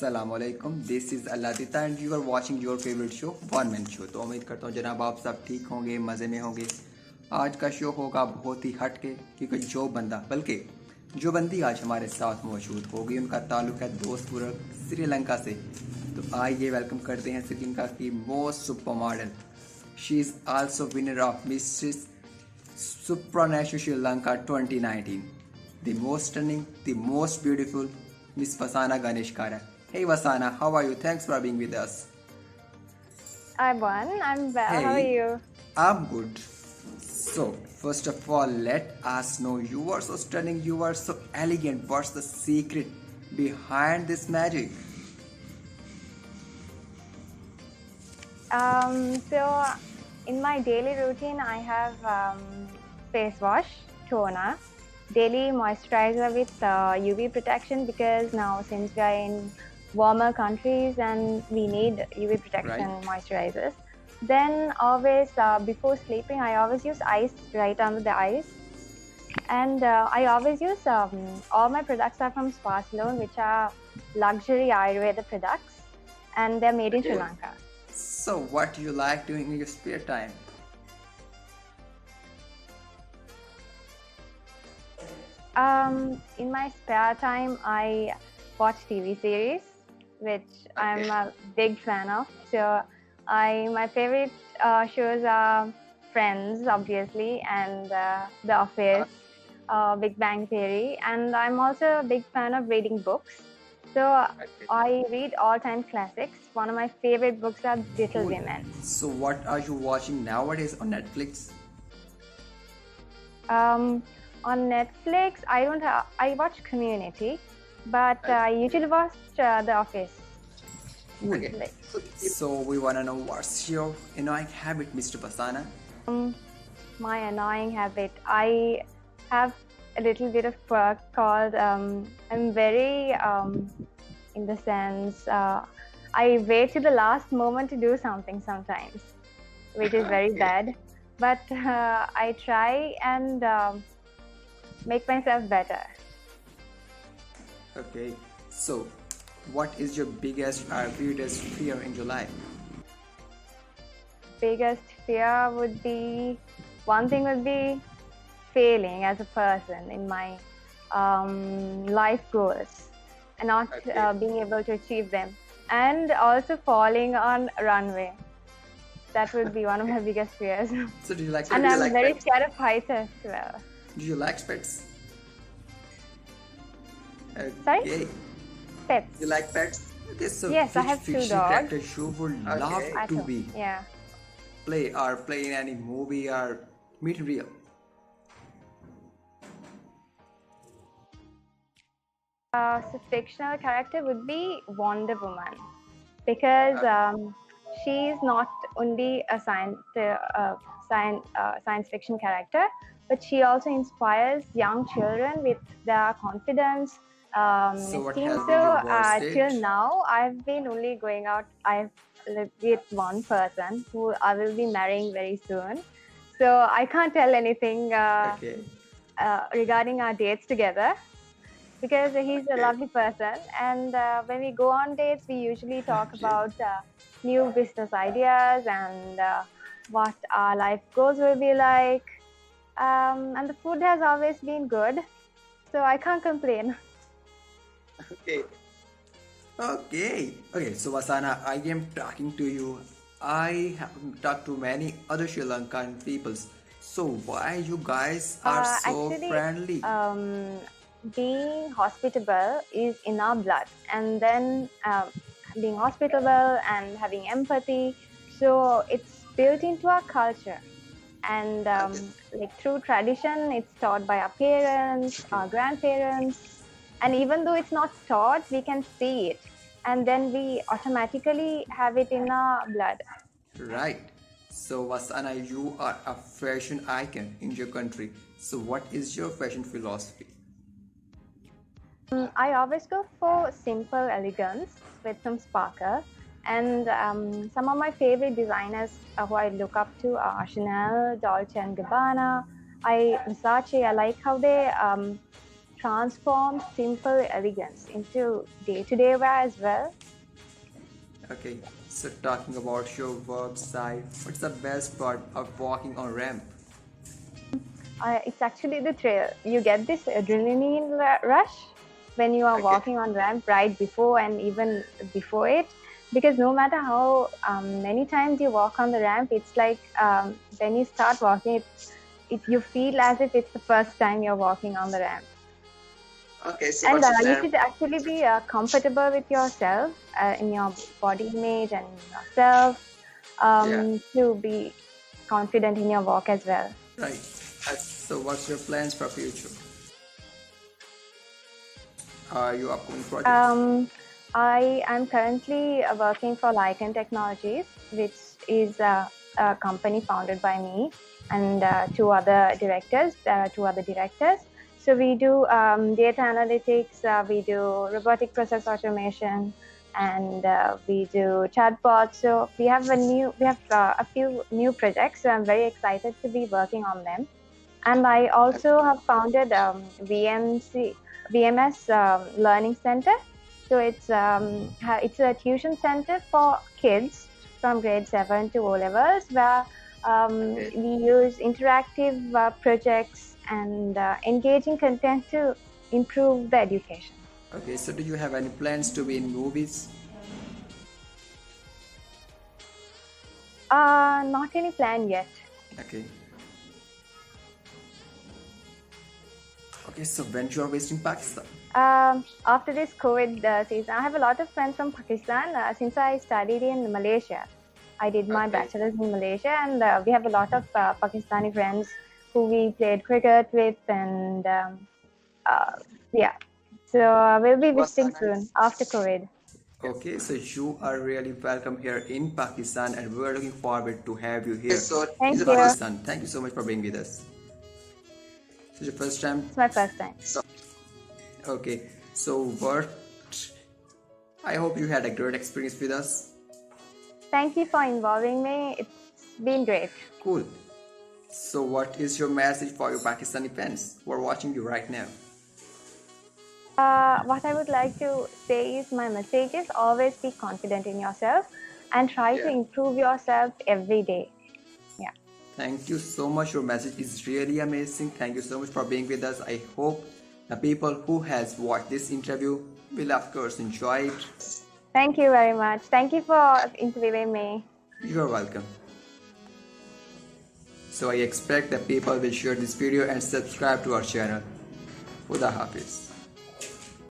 Assalamualaikum. This is Alladita and you are watching your favorite show One Man Show. तो उम्मीद करता हूँ जनाब आप सब ठीक होंगे, मज़े में होंगे। आज का शो होगा बहुत ही हटके क्योंकि जो बंदी आज हमारे साथ मौजूद होगी उनका ताल्लुक है दोस्तपुर श्रीलंका से। तो आइए वेलकम करते हैं श्रीलंका की most super model. She is also winner of mistress supranational Sri Lanka 2019. The most stunning, the most beautiful Miss Vasana Ganeshkara. Hey Vasana, how are you? Thanks for being with us. I'm well. Hey, How are you? I'm good. So, first of all, let us know you are so stunning, you are so elegant. What's the secret behind this magic? So in my daily routine, I have face wash, toner, daily moisturizer with UV protection because now since we are in warmer countries and we need UV protection moisturizers. Then always before sleeping, I always use ice right under the eyes. And I always use all my products are from Spa Salon, which are luxury Ayurveda products, and they're made in Sri Lanka. So, what do you like doing in your spare time? In my spare time, I watch TV series, which I'm a big fan of. So, my favorite shows are Friends, obviously, and The Office, Big Bang Theory, and I'm also a big fan of reading books. So, I read all-time classics. One of my favorite books are Little Women. So, what are you watching nowadays on Netflix? On Netflix, I watch Community, but I usually watch The Office. Okay. So we wanna know what's your annoying habit, Mr. Vasana? My annoying habit. I have a little bit of quirk called I'm very in the sense I wait to the last moment to do something sometimes, which is very bad. But I try and make myself better. Okay, so what is your biggest or weirdest fear in your life? Biggest fear would be failing as a person in my life goals and not being able to achieve them, and also falling on a runway. That would be one of my biggest fears. So do you like? And I'm very scared of heights as well. Do you like pets? Sorry? Pets. You like pets? Okay, so yes, I have 2 dogs. Character you would love to be? Yeah. Play in any movie or meet real? So fictional character would be Wonder Woman because she is not only a science fiction character, but she also inspires young children with their confidence. So what has been your worst date? Till now, I've been only going out. I've lived with one person who I will be marrying very soon. So I can't tell anything regarding our dates together because he's a lovely person. And when we go on dates, we usually talk about new business ideas and what our life goals will be like. And the food has always been good, so I can't complain. Okay. So Vasana, I am talking to you. I have talked to many other Sri Lankan peoples. So why you guys are so actually, friendly? Being hospitable is in our blood, and then being hospitable and having empathy, so it's built into our culture. And like through tradition, it's taught by our parents, our grandparents. And even though it's not taught, we can see it. And then we automatically have it in our blood. Right. So Vasana, you are a fashion icon in your country. So what is your fashion philosophy? I always go for simple elegance with some sparkle. And some of my favorite designers who I look up to are Chanel, Dolce & Gabbana, Versace. I like how they transformed simple elegance into day-to-day wear as well. Okay, so talking about your work side, what's the best part of walking on ramp? It's actually the trail. You get this adrenaline rush when you are Okay. walking on ramp right before and even before it, because no matter how many times you walk on the ramp, it's like when you start walking, you feel as if it's the first time you're walking on the ramp. Okay, so And what's your you plan? should actually be comfortable with yourself, in your body image and yourself, Yeah, to be confident in your walk as well. right. So what's your plans for future? Are you upcoming projects? I am currently working for Lycan Technologies, which is a company founded by me and two other directors. There are two other directors. So we do data analytics, we do robotic process automation, and we do chatbots. So we have a few new projects. So I'm very excited to be working on them. And I also have founded VMS Learning Center. So it's a tuition center for kids from grade 7 to O levels, where Okay. we use interactive projects and engaging content to improve the education. Okay, so do you have any plans to be in movies? Not any plan yet. Okay. Okay, so when you are visiting Pakistan? After this COVID season, I have a lot of friends from Pakistan since I studied in Malaysia. I did my Okay. bachelor's in Malaysia, and we have a lot of Pakistani friends who we played cricket with, and yeah. So we'll be Was visiting that soon nice? after COVID. Okay, so you are really welcome here in Pakistan, and we're looking forward to have you here Thank in you. Pakistan. Thank you so much for being with us. This is your first time. It's my first time. Okay, so what? I hope you had a great experience with us. Thank you for involving me. It's been great. Cool. So, what is your message for your Pakistani fans who are watching you right now? What I would like to say is my message is always be confident in yourself and try to Yeah. improve yourself every day. Yeah. Thank you so much. Your message is really amazing. Thank you so much for being with us. I hope the people who has watched this interview will of course enjoy it. Thank you very much. Thank you for interviewing me. You're welcome. So I expect that people will share this video and subscribe to our channel. Khuda Hafiz.